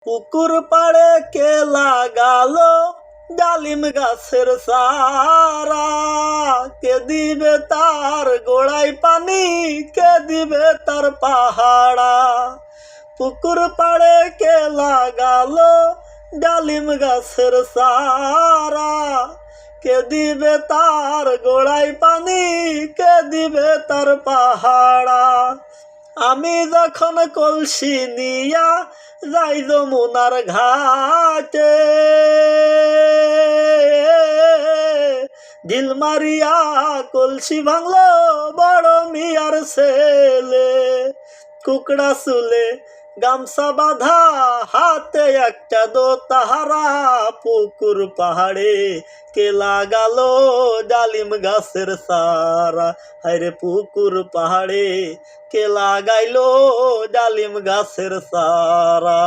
পুকুর পাড়ে কে লাগালো ডালিম গাছের চারা? কে দিবে তার গোড়ায় পানি, কে দিবে তার পাহাড়া? পুকুর পাড়ে কে লাগালো ডালিম গাছের চারা? কে দিবে তার গোড়ায় পানি, কে দিবে তার পাহাড়া? আমি যখন কলসি নিয়া যাই যমুনার ঘাটে, ঢিল মারিয়া কলসি ভাঙলো বড় মিয়ার ছেলে। কুকড়া চুলে গামছা বাঁধা, হাতে একটা দোতাহারা। পুকুর পাহাড়ে কে লাগালো ডালিম গাছের চারা? হায়রে পুকুর পাহাড়ে কে লাগাইলো ডালিম গাছের চারা?